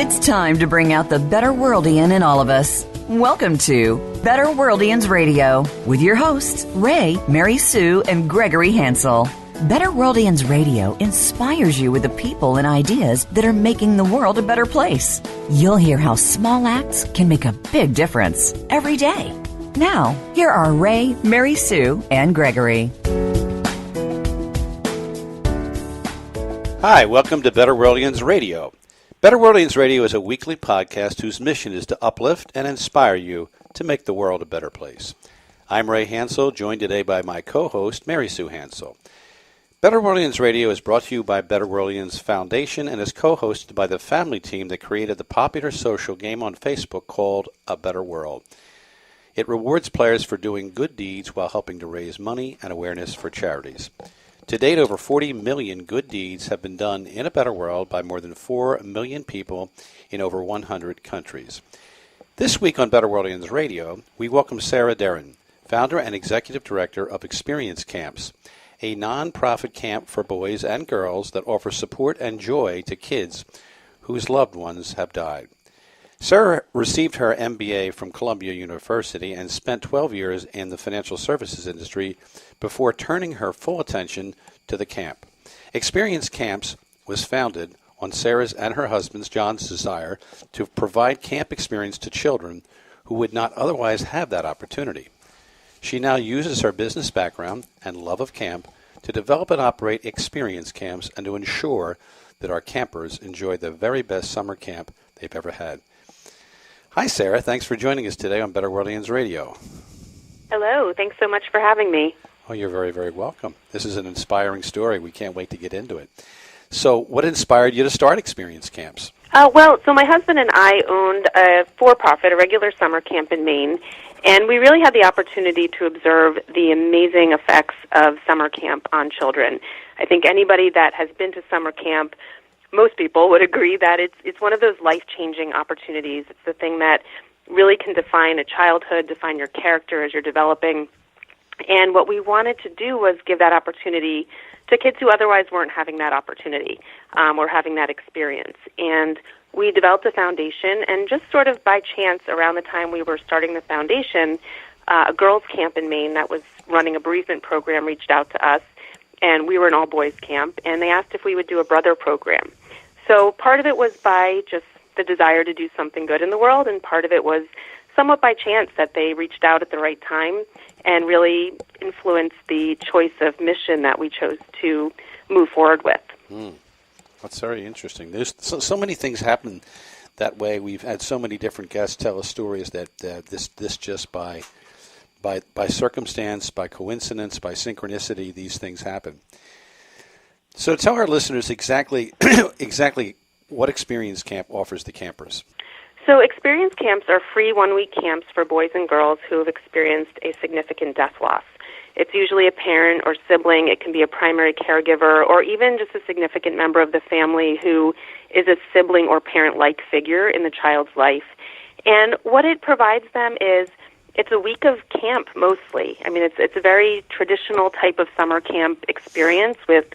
It's time to bring out the BetterWorldian in all of us. Welcome to BetterWorldians Radio with your hosts, Ray, Mary Sue, and Gregory Hansel. BetterWorldians Radio inspires you with the people and ideas that are making the world a better place. You'll hear how small acts can make a big difference every day. Now, here are Ray, Mary Sue, and Gregory. Hi, welcome to BetterWorldians Radio. BetterWorldians Radio is a weekly podcast whose mission is to uplift and inspire you to make the world a better place. I'm Ray Hansel, joined today by my co-host, Mary Sue Hansel. BetterWorldians Radio is brought to you by BetterWorldians Foundation and is co-hosted by the family team that created the popular social game on Facebook called A Better World. It rewards players for doing good deeds while helping to raise money and awareness for charities. To date, over 40 million good deeds have been done in a better world by more than 4 million people in over 100 countries. This week on BetterWorldians Radio, we welcome Sara Deren, founder and executive director of Experience Camps, a non-profit camp for boys and girls that offers support and joy to kids whose loved ones have died. Sara received her MBA from Columbia University and spent 12 years in the financial services industry before turning her full attention to the camp. Experience Camps was founded on Sara's and her husband's, John's, desire to provide camp experience to children who would not otherwise have that opportunity. She now uses her business background and love of camp to develop and operate experience camps and to ensure that our campers enjoy the very best summer camp they've ever had. Hi, Sara. Thanks for joining us today on BetterWorldians Radio. Hello. Thanks so much for having me. Oh, you're very, very welcome. This is an inspiring story. We can't wait to get into it. So what inspired you to start Experience Camps? So my husband and I owned a for-profit, a regular summer camp in Maine, and we really had the opportunity to observe the amazing effects of summer camp on children. I think anybody that has been to summer camp, most people would agree that it's one of those life-changing opportunities. It's the thing that really can define a childhood, define your character as you're developing. And what we wanted to do was give that opportunity to kids who otherwise weren't having that opportunity or having that experience. And we developed a foundation, and just sort of by chance, around the time we were starting the foundation, a girls' camp in Maine that was running a bereavement program reached out to us, and we were an all-boys camp, and they asked if we would do a brother program. So part of it was by just the desire to do something good in the world, and part of it was somewhat by chance that they reached out at the right time and really influenced the choice of mission that we chose to move forward with. That's very interesting. There's so many things happen that way. We've had so many different guests tell us stories that this just by circumstance, by coincidence, by synchronicity, these things happen. So tell our listeners exactly what Experience Camp offers the campers. So Experience Camps are free one-week camps for boys and girls who have experienced a significant death loss. It's usually a parent or sibling. It can be a primary caregiver or even just a significant member of the family who is a sibling or parent-like figure in the child's life. And what it provides them is it's a week of camp mostly. I mean, it's a very traditional type of summer camp experience with,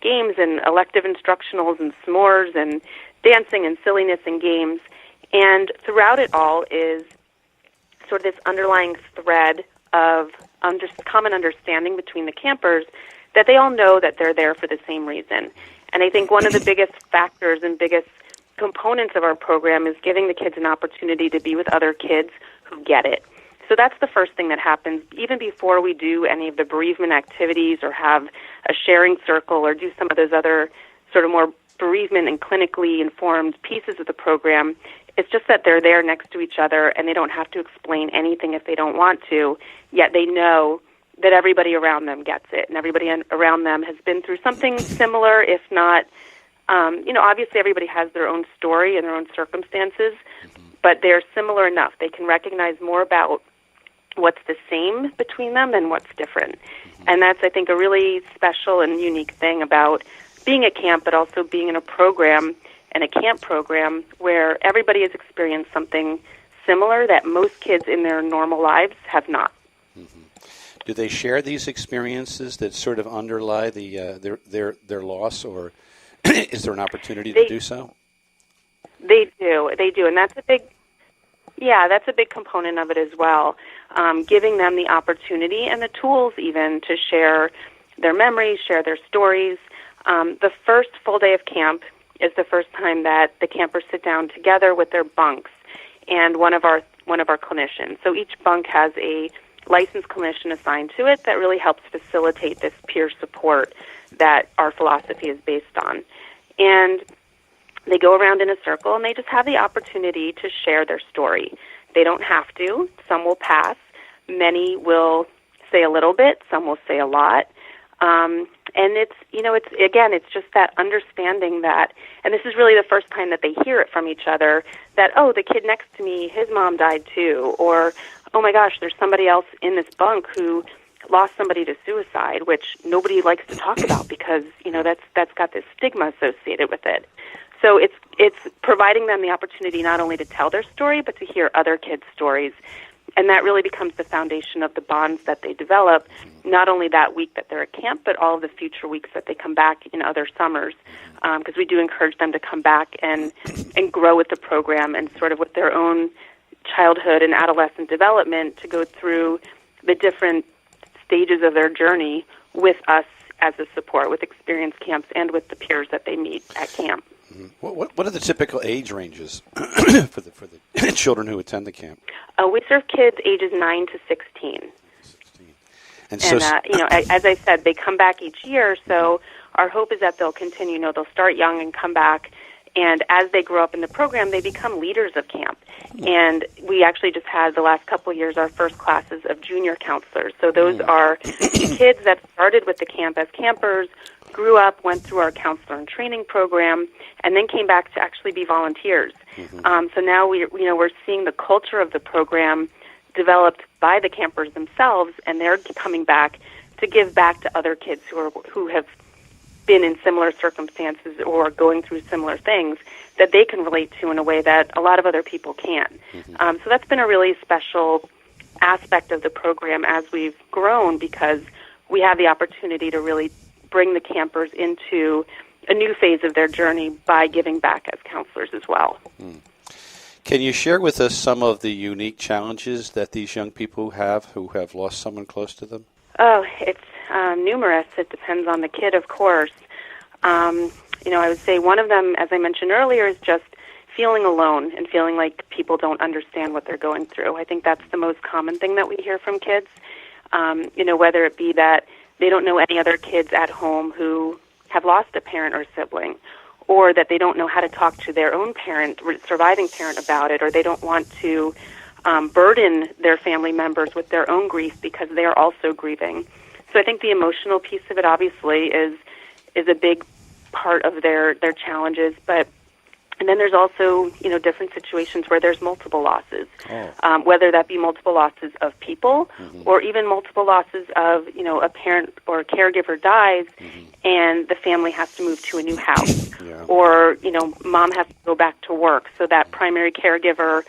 games and elective instructionals and s'mores and dancing and silliness and games. And throughout it all is sort of this underlying thread of common understanding between the campers that they all know that they're there for the same reason. And I think one of the biggest factors and biggest components of our program is giving the kids an opportunity to be with other kids who get it. So that's the first thing that happens. Even before we do any of the bereavement activities or have a sharing circle or do some of those other sort of more bereavement and clinically informed pieces of the program, it's just that they're there next to each other and they don't have to explain anything if they don't want to, yet they know that everybody around them gets it and everybody around them has been through something similar, if not, obviously everybody has their own story and their own circumstances, but they're similar enough. They can recognize more about what's the same between them than what's different. And that's, I think, a really special and unique thing about being at camp, but also being in a program and a camp program where everybody has experienced something similar that most kids in their normal lives have not. Do they share these experiences that sort of underlie their loss, or is there an opportunity to do so? They do, and that's a big component of it as well. Giving them the opportunity and the tools even to share their memories, share their stories. The first full day of camp is the first time that the campers sit down together with their bunks and one of our clinicians. So each bunk has a licensed clinician assigned to it that really helps facilitate this peer support that our philosophy is based on. And they go around in a circle and they just have the opportunity to share their story. They don't have to. Some will pass. Many will say a little bit. Some will say a lot. And it's just that understanding that, and this is really the first time that they hear it from each other, that, oh, the kid next to me, his mom died too, or, oh my gosh, there's somebody else in this bunk who lost somebody to suicide, which nobody likes to talk about because, that's got this stigma associated with it. So it's providing them the opportunity not only to tell their story, but to hear other kids' stories. And that really becomes the foundation of the bonds that they develop, not only that week that they're at camp, but all of the future weeks that they come back in other summers, because we do encourage them to come back and grow with the program and sort of with their own childhood and adolescent development to go through the different stages of their journey with us as a support, with experience camps and with the peers that they meet at camp. What are the typical age ranges for the children who attend the camp? We serve kids ages 9 to 16. And as I said, they come back each year, so our hope is that they'll continue. They'll start young and come back, and as they grow up in the program, they become leaders of camp. And we actually just had, the last couple of years, our first classes of junior counselors. So those are kids that started with the camp as campers, grew up, went through our counselor and training program, and then came back to actually be volunteers. So now we're seeing the culture of the program developed by the campers themselves, and they're coming back to give back to other kids who have been in similar circumstances or going through similar things that they can relate to in a way that a lot of other people can't. So that's been a really special aspect of the program as we've grown, because we have the opportunity to really bring the campers into a new phase of their journey by giving back as counselors as well. Can you share with us some of the unique challenges that these young people have who have lost someone close to them? Oh, it's numerous. It depends on the kid, of course. I would say one of them, as I mentioned earlier, is just feeling alone and feeling like people don't understand what they're going through. I think that's the most common thing that we hear from kids, whether it be that they don't know any other kids at home who have lost a parent or sibling, or that they don't know how to talk to their own parent, surviving parent, about it, or they don't want to burden their family members with their own grief because they are also grieving. So I think the emotional piece of it obviously is a big part of their challenges, and then there's also different situations where there's multiple losses, whether that be multiple losses of people or even multiple losses of a parent or a caregiver dies and the family has to move to a new house, or mom has to go back to work, so that primary caregiver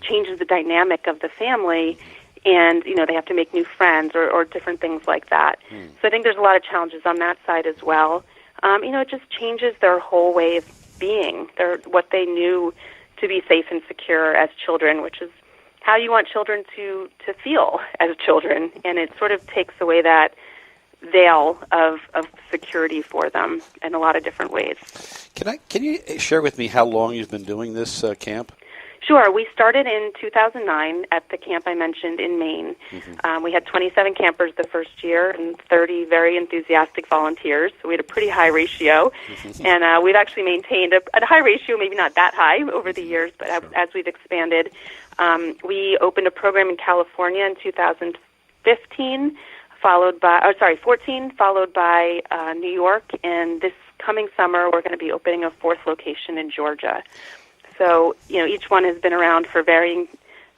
changes the dynamic of the family, and they have to make new friends or different things like that. So I think there's a lot of challenges on that side as well. It just changes their whole way of being, what they knew to be safe and secure as children, which is how you want children to feel as children, and it sort of takes away that veil of security for them in a lot of different ways. Can you share with me how long you've been doing this camp? Sure. We started in 2009 at the camp I mentioned in Maine. We had 27 campers the first year and 30 very enthusiastic volunteers, so we had a pretty high ratio. And we've actually maintained a high ratio, maybe not that high over the years, but as we've expanded. We opened a program in California in 2015, followed by New York, and this coming summer we're going to be opening a fourth location in Georgia. So, each one has been around for varying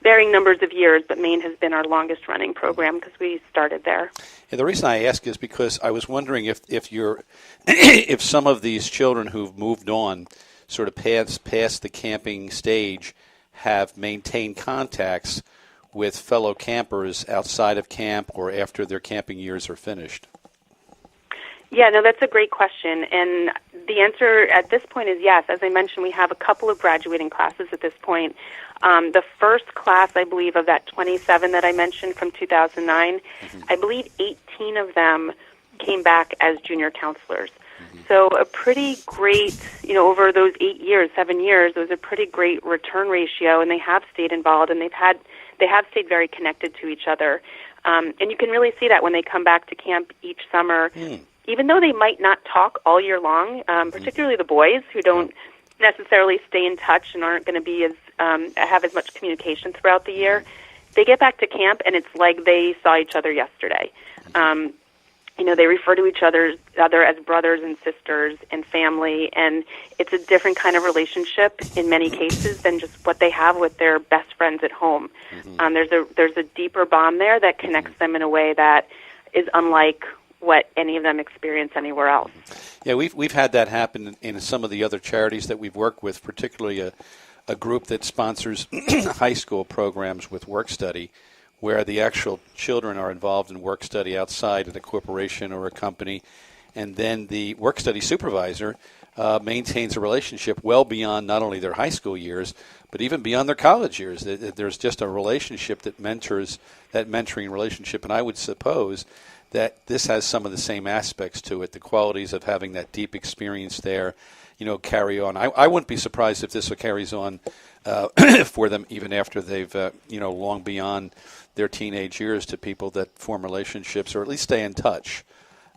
numbers of years, but Maine has been our longest-running program because we started there. And the reason I ask is because I was wondering if some of these children who've moved on, sort of past the camping stage, have maintained contacts with fellow campers outside of camp or after their camping years are finished. Yeah, no, that's a great question. And the answer at this point is yes. As I mentioned, we have a couple of graduating classes at this point. The first class, I believe, of that 27 that I mentioned from 2009, I believe 18 of them came back as junior counselors. So a pretty great, over those 7 years, it was a pretty great return ratio, and they have stayed involved, and they have stayed very connected to each other. And you can really see that when they come back to camp each summer. Even though they might not talk all year long, particularly the boys who don't necessarily stay in touch and aren't going to be have as much communication throughout the year, they get back to camp and it's like they saw each other yesterday. They refer to each other as brothers and sisters and family, and it's a different kind of relationship in many cases than just what they have with their best friends at home. There's a deeper bond there that connects them in a way that is unlike what any of them experience anywhere else. Yeah, we've had that happen in some of the other charities that we've worked with, particularly a group that sponsors high school programs with work study, where the actual children are involved in work study outside of a corporation or a company, and then the work study supervisor maintains a relationship well beyond not only their high school years, but even beyond their college years. There's just a relationship that mentors, that mentoring relationship, and I would suppose that this has some of the same aspects to it, the qualities of having that deep experience there, carry on. I wouldn't be surprised if this carries on for them even after they've, long beyond their teenage years, to people that form relationships or at least stay in touch.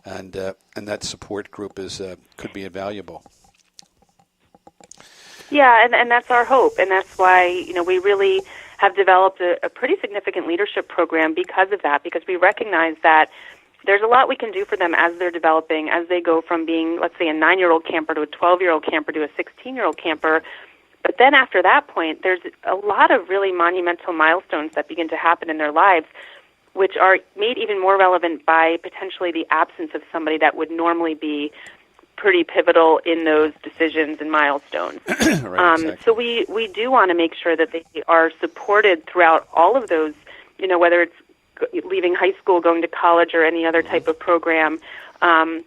And that support group could be invaluable. Yeah, and that's our hope, and that's why, we really have developed a pretty significant leadership program because of that, because we recognize that there's a lot we can do for them as they're developing, as they go from being, let's say, a 9-year-old camper to a 12-year-old camper to a 16-year-old camper. But then after that point, there's a lot of really monumental milestones that begin to happen in their lives, which are made even more relevant by potentially the absence of somebody that would normally be pretty pivotal in those decisions and milestones. Right, exactly. So we do want to make sure that they are supported throughout all of those, whether it's leaving high school, going to college, or any other type of program, and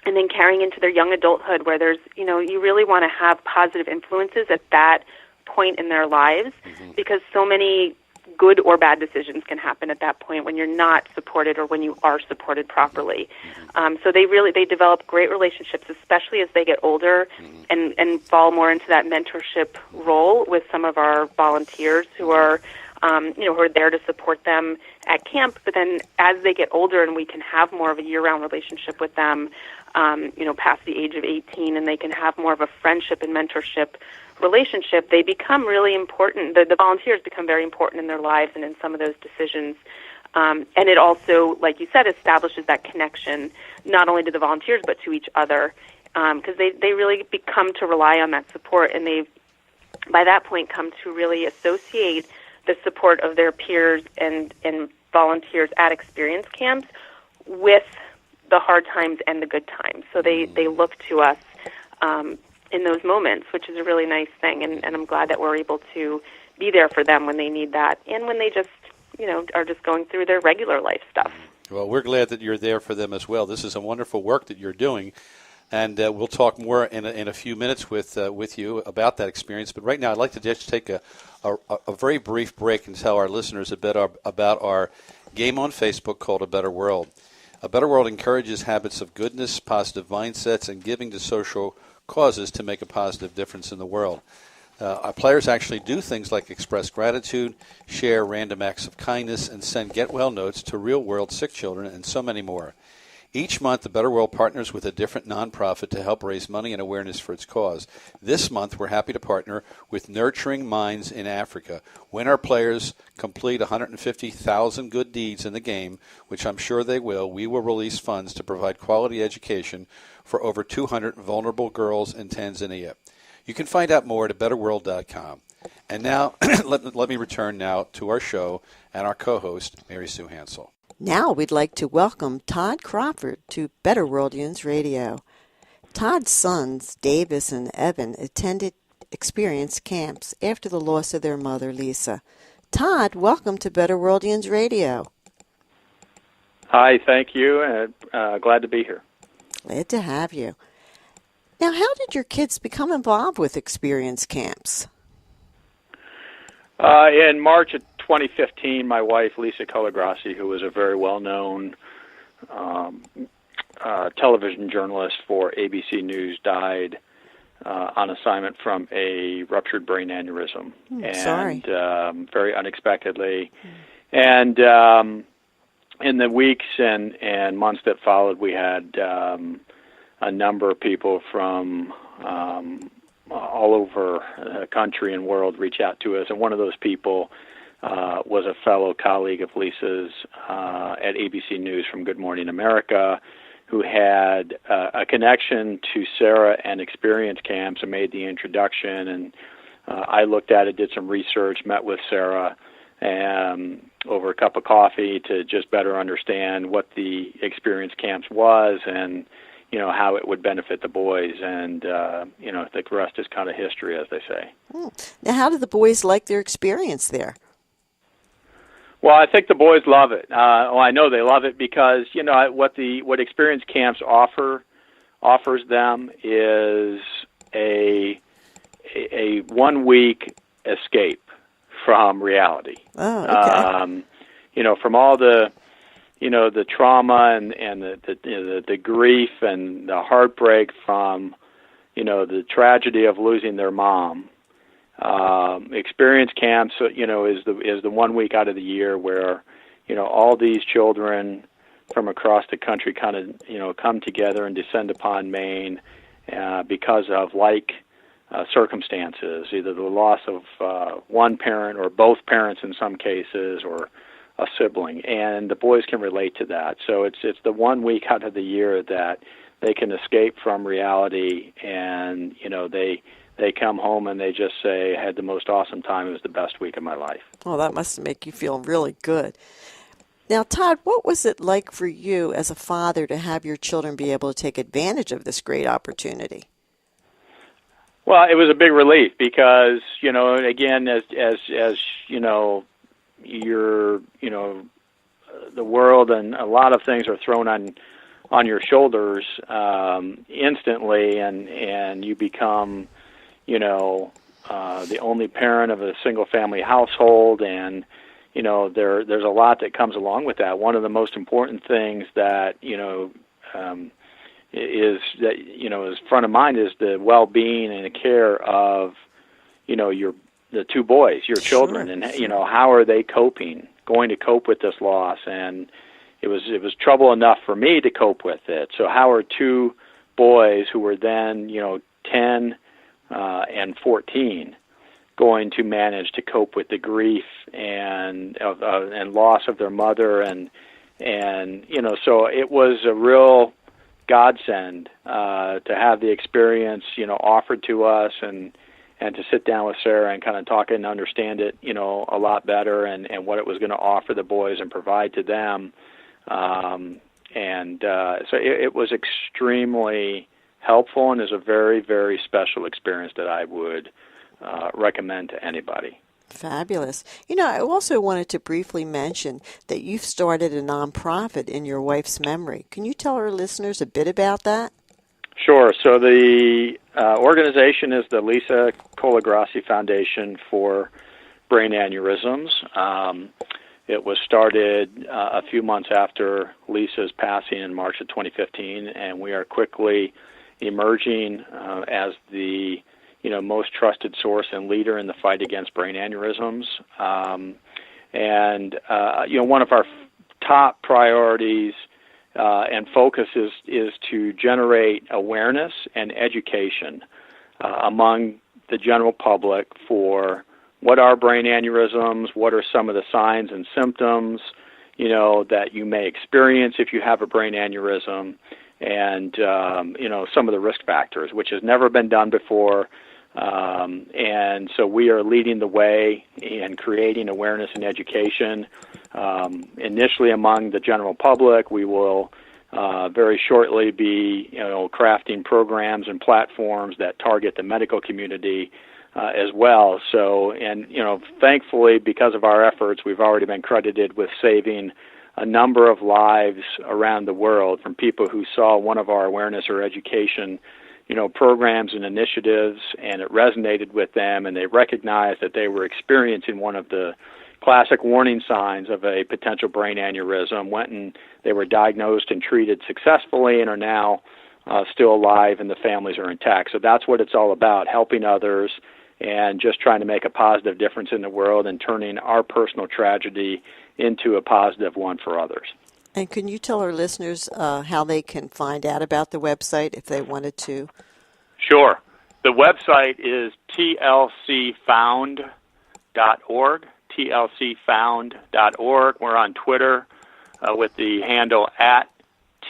then carrying into their young adulthood, where there's, you really want to have positive influences at that point in their lives, because so many good or bad decisions can happen at that point when you're not supported or when you are supported properly. So they develop great relationships, especially as they get older and fall more into that mentorship role with some of our volunteers who are who are there to support them at camp. But then as they get older and we can have more of a year-round relationship with them, past the age of 18, and they can have more of a friendship and mentorship relationship, they become really important. The volunteers become very important in their lives and in some of those decisions. And it also, like you said, establishes that connection not only to the volunteers but to each other, because they really become to rely on that support, and they've, by that point, come to really associate the support of their peers and volunteers at experience camps with the hard times and the good times. So they look to us in those moments, which is a really nice thing, and I'm glad that we're able to be there for them when they need that and when they just, are just going through their regular life stuff. Well, we're glad that you're there for them as well. This is a wonderful work that you're doing, and we'll talk more in a few minutes with you about that experience. But right now, I'd like to just take a very brief break and tell our listeners a bit about our game on Facebook called A Better World. A Better World encourages habits of goodness, positive mindsets, and giving to social causes to make a positive difference in the world. Our players actually do things like express gratitude, share random acts of kindness, and send get-well notes to real-world sick children, and so many more. Each month, the Better World partners with a different nonprofit to help raise money and awareness for its cause. This month, we're happy to partner with Nurturing Minds in Africa. When our players complete 150,000 good deeds in the game, which I'm sure they will, we will release funds to provide quality education for over 200 vulnerable girls in Tanzania. You can find out more at betterworld.com. And now, let me return now to our show and our co-host, Mary Sue Hansel. Now we'd like to welcome Todd Crawford to BetterWorldians Radio. Todd's sons, Davis and Evan, attended experience camps after the loss of their mother, Lisa. Todd, welcome to BetterWorldians Radio. Hi, thank you, and glad to be here. Glad to have you. Now, how did your kids become involved with experience camps? In March of 2015, my wife, Lisa Colagrassi, who was a very well-known television journalist for ABC News, died on assignment from a ruptured brain aneurysm. Sorry. Very unexpectedly. And in the weeks and months that followed, we had a number of people from all over the country and world reach out to us, and one of those people was a fellow colleague of Lisa's at ABC News from Good Morning America, who had a connection to Sara and experience camps and made the introduction. And I looked at it, did some research, met with Sara over a cup of coffee to just better understand what the experience camps was and how it would benefit the boys, and the rest is kind of history, as they say. Now, how do the boys like their experience there? Well, I think the boys love it. I know they love it because what experience camps offers them is a 1 week escape from reality. Oh, okay. From all the the trauma and the grief and the heartbreak from the tragedy of losing their mom. Experience camps, is the 1 week out of the year where all these children from across the country kind of come together and descend upon Maine because of circumstances, either the loss of one parent or both parents in some cases, or a sibling, and the boys can relate to that. So it's the 1 week out of the year that they can escape from reality, and they come home and they just say, I had the most awesome time. It was the best week of my life. Well, that must make you feel really good. Now, Todd, what was it like for you as a father to have your children be able to take advantage of this great opportunity? Well, it was a big relief because, again, as the world and a lot of things are thrown on your shoulders instantly, and you become the only parent of a single family household, and there's a lot that comes along with that. One of the most important things that is front of mind is the well-being and the care of the two boys, your children, and how are they going to cope with this loss. And it was trouble enough for me to cope with it. So how are two boys who were then 10 and 14 going to manage to cope with the grief and loss of their mother, and so it was a real godsend to have the experience offered to us, and to sit down with Sara and kind of talk and understand it a lot better, and what it was going to offer the boys and provide to them, so it was extremely helpful, and is a very, very special experience that I would recommend to anybody. Fabulous. I also wanted to briefly mention that you've started a nonprofit in your wife's memory. Can you tell our listeners a bit about that? Sure. So the organization is the Lisa Colagrassi Foundation for Brain Aneurysms. It was started a few months after Lisa's passing in March of 2015, and we are quickly emerging as the most trusted source and leader in the fight against brain aneurysms. One of our top priorities and focus is to generate awareness and education among the general public for what are brain aneurysms, what are some of the signs and symptoms, that you may experience if you have a brain aneurysm, and some of the risk factors, which has never been done before. And so we are leading the way in creating awareness and education, initially among the general public. We will very shortly be crafting programs and platforms that target the medical community as well. So, and thankfully, because of our efforts, we've already been credited with saving a number of lives around the world from people who saw one of our awareness or education, programs and initiatives, and it resonated with them, and they recognized that they were experiencing one of the classic warning signs of a potential brain aneurysm, went and they were diagnosed and treated successfully and are now still alive and the families are intact. So that's what it's all about, helping others and just trying to make a positive difference in the world and turning our personal tragedy into a positive one for others. And can you tell our listeners how they can find out about the website if they wanted to? Sure. The website is tlcfound.org, tlcfound.org. We're on Twitter with the handle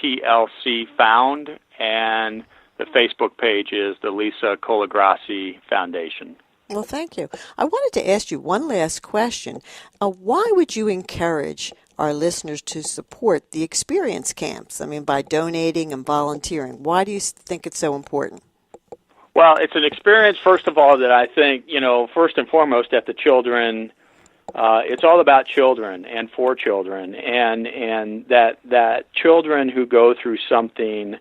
@TLCFound, and the Facebook page is the Lisa Colagrassi Foundation. Well, thank you. I wanted to ask you one last question. Why would you encourage our listeners to support the experience camps? I mean, by donating and volunteering. Why do you think it's so important? Well, it's an experience, first of all, that I think, first and foremost, that the children, it's all about children and for children, and that children who go through something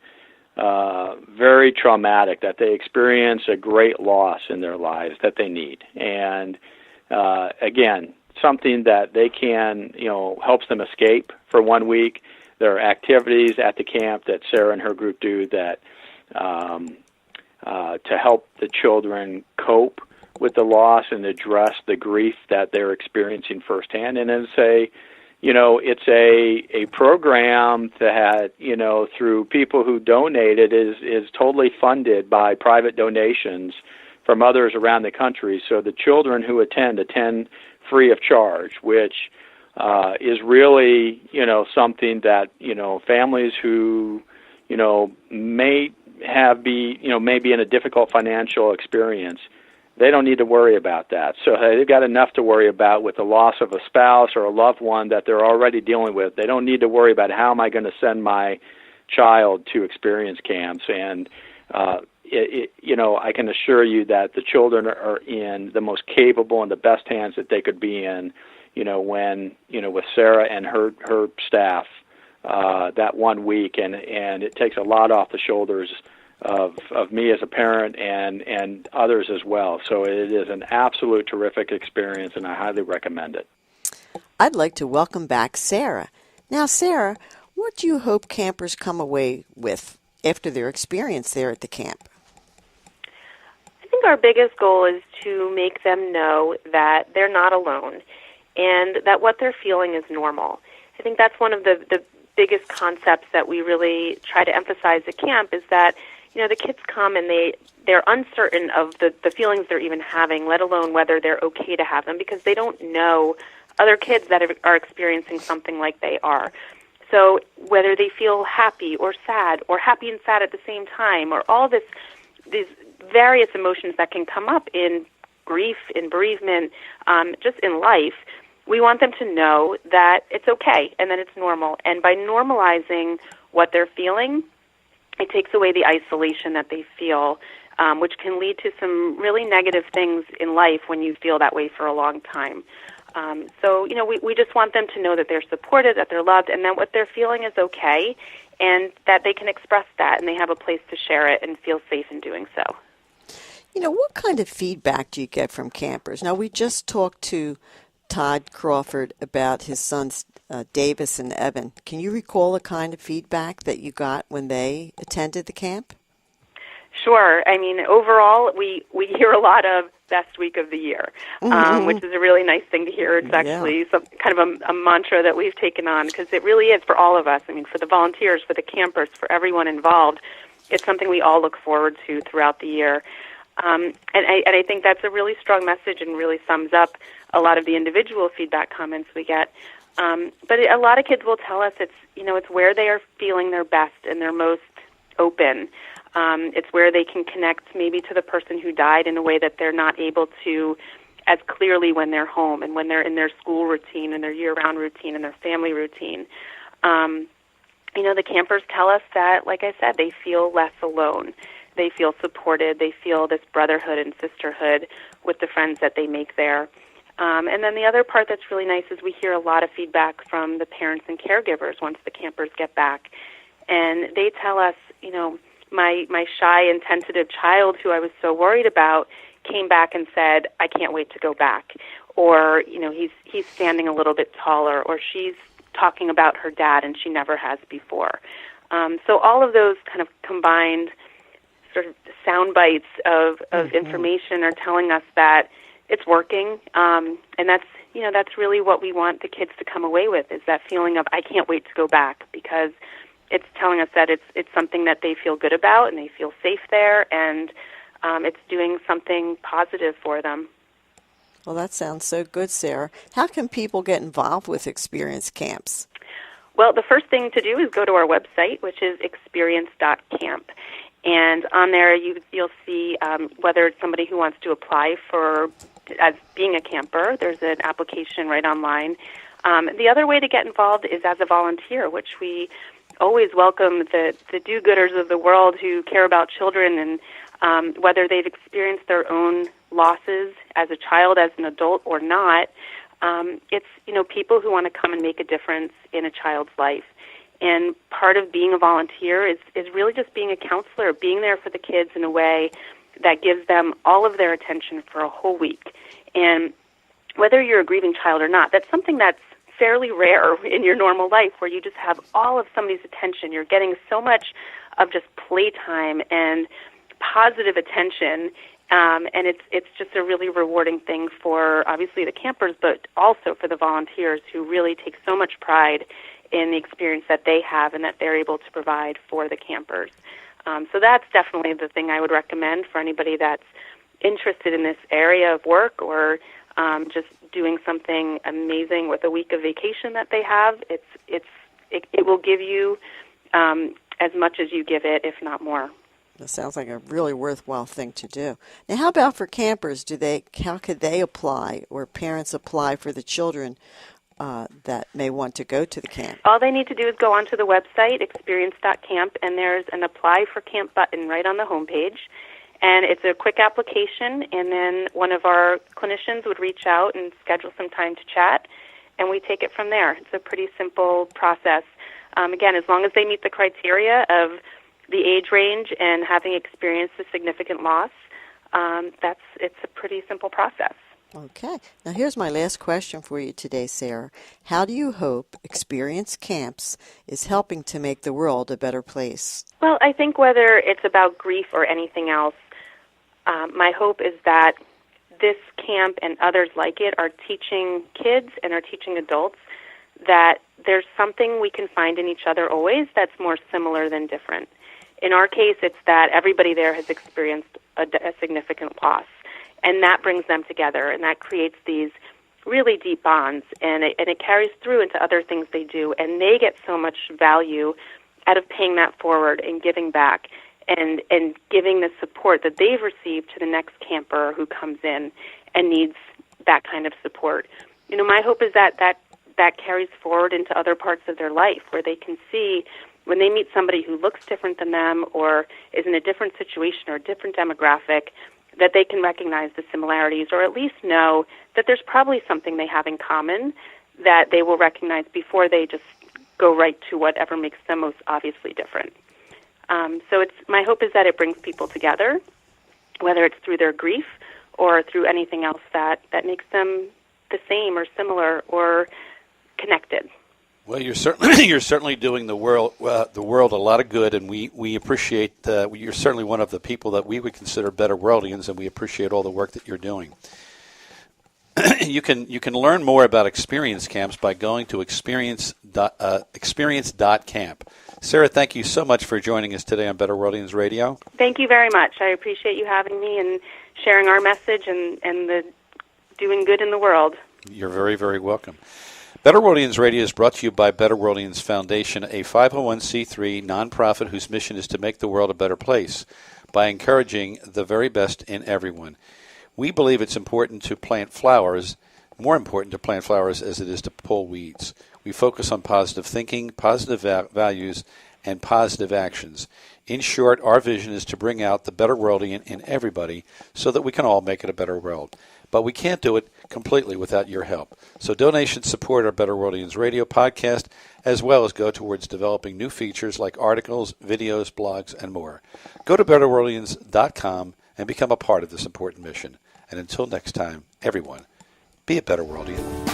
very traumatic, that they experience a great loss in their lives that they need. And again, something that they can, helps them escape for 1 week. There are activities at the camp that Sara and her group do that to help the children cope with the loss and address the grief that they're experiencing firsthand. And then it's a program that, through people who donate it is totally funded by private donations from others around the country. So the children who attend free of charge, which is really, something that, families who, may be in a difficult financial experience, they don't need to worry about that. So they've got enough to worry about with the loss of a spouse or a loved one that they're already dealing with. They don't need to worry about how am I going to send my child to experience camps. And, I can assure you that the children are in the most capable and the best hands that they could be in, when, with Sara and her staff that 1 week. And it takes a lot off the shoulders of me as a parent and others as well. So it is an absolute terrific experience, and I highly recommend it. I'd like to welcome back Sara. Now, Sara, what do you hope campers come away with after their experience there at the camp? I think our biggest goal is to make them know that they're not alone and that what they're feeling is normal. I think that's one of the biggest concepts that we really try to emphasize at camp is that the kids come and they're uncertain of the feelings they're even having, let alone whether they're okay to have them, because they don't know other kids that are experiencing something like they are. So whether they feel happy or happy and sad at the same time, or all these various emotions that can come up in grief, in bereavement, just in life, we want them to know that it's okay and that it's normal. And by normalizing what they're feeling, it takes away the isolation that they feel, which can lead to some really negative things in life when you feel that way for a long time. So we just want them to know that they're supported, that they're loved, and that what they're feeling is okay, and that they can express that, and they have a place to share it and feel safe in doing so. What kind of feedback do you get from campers? Now, we just talked to Todd Crawford about his sons, Davis and Evan. Can you recall the kind of feedback that you got when they attended the camp? Sure. I mean, overall, we hear a lot of best week of the year, which is a really nice thing to hear. It's actually some kind of a mantra that we've taken on, because it really is for all of us. I mean, for the volunteers, for the campers, for everyone involved, it's something we all look forward to throughout the year. And I think that's a really strong message and really sums up a lot of the individual feedback comments we get. But a lot of kids will tell us it's where they are feeling their best and their most open. It's where they can connect maybe to the person who died in a way that they're not able to as clearly when they're home and when they're in their school routine and their year-round routine and their family routine. The campers tell us that, like I said, they feel less alone. They feel supported. They feel this brotherhood and sisterhood with the friends that they make there. And then the other part that's really nice is we hear a lot of feedback from the parents and caregivers once the campers get back. And they tell us, my shy and tentative child who I was so worried about came back and said, I can't wait to go back. Or, he's standing a little bit taller, or she's talking about her dad and she never has before. So all of those kind of combined sort of sound bites of information are telling us that it's working, and that's really what we want the kids to come away with, is that feeling of I can't wait to go back, because it's telling us that it's something that they feel good about and they feel safe there, and it's doing something positive for them. Well, that sounds so good, Sarah. How can people get involved with experience camps? Well, the first thing to do is go to our website, which is experience.camp. And on there you'll see whether it's somebody who wants to apply as being a camper. There's an application right online. The other way to get involved is as a volunteer, which we always welcome the do-gooders of the world who care about children, and whether they've experienced their own losses as a child, as an adult, or not. It's people who want to come and make a difference in a child's life. And part of being a volunteer is really just being a counselor, being there for the kids in a way that gives them all of their attention for a whole week. And whether you're a grieving child or not, that's something that's fairly rare in your normal life, where you just have all of somebody's attention. You're getting so much of just playtime and positive attention, and it's just a really rewarding thing for, obviously, the campers, but also for the volunteers who really take so much pride in the experience that they have and that they're able to provide for the campers. So that's definitely the thing I would recommend for anybody that's interested in this area of work, or just doing something amazing with a week of vacation that they have. It will give you as much as you give it, if not more. That sounds like a really worthwhile thing to do. Now, how about for campers? How could they apply, or parents apply for the children that may want to go to the camp? All they need to do is go onto the website, experience.camp, and there's an Apply for Camp button right on the homepage. And it's a quick application, and then one of our clinicians would reach out and schedule some time to chat, and we take it from there. It's a pretty simple process. Again, as long as they meet the criteria of the age range and having experienced a significant loss, it's a pretty simple process. Okay. Now, here's my last question for you today, Sarah. How do you hope Experience Camps is helping to make the world a better place? Well, I think whether it's about grief or anything else, my hope is that this camp and others like it are teaching kids and are teaching adults that there's something we can find in each other always that's more similar than different. In our case, it's that everybody there has experienced a significant loss. And that brings them together, and that creates these really deep bonds, and it carries through into other things they do, and they get so much value out of paying that forward and giving back and giving the support that they've received to the next camper who comes in and needs that kind of support. My hope is that carries forward into other parts of their life, where they can see when they meet somebody who looks different than them or is in a different situation or a different demographic, that they can recognize the similarities, or at least know that there's probably something they have in common that they will recognize before they just go right to whatever makes them most obviously different. So my hope is that it brings people together, whether it's through their grief or through anything else that makes them the same or similar or connected. Well, you're certainly doing the world a lot of good, and we appreciate. You're certainly one of the people that we would consider BetterWorldians, and we appreciate all the work that you're doing. You can learn more about experience camps by going to experience.camp. Sarah, thank you so much for joining us today on BetterWorldians Radio. Thank you very much. I appreciate you having me and sharing our message and the doing good in the world. You're very, very welcome. BetterWorldians Radio is brought to you by BetterWorldians Foundation, a 501c3 nonprofit whose mission is to make the world a better place by encouraging the very best in everyone. We believe it's important to plant flowers, more important to plant flowers as it is to pull weeds. We focus on positive thinking, positive values, and positive actions. In short, our vision is to bring out the BetterWorldian in everybody so that we can all make it a better world. but we can't do it completely without your help. So donations support our Better Worldians Radio podcast, as well as go towards developing new features like articles, videos, blogs, and more. Go to BetterWorldians.com and become a part of this important mission. And until next time, everyone, be a Better Worldian.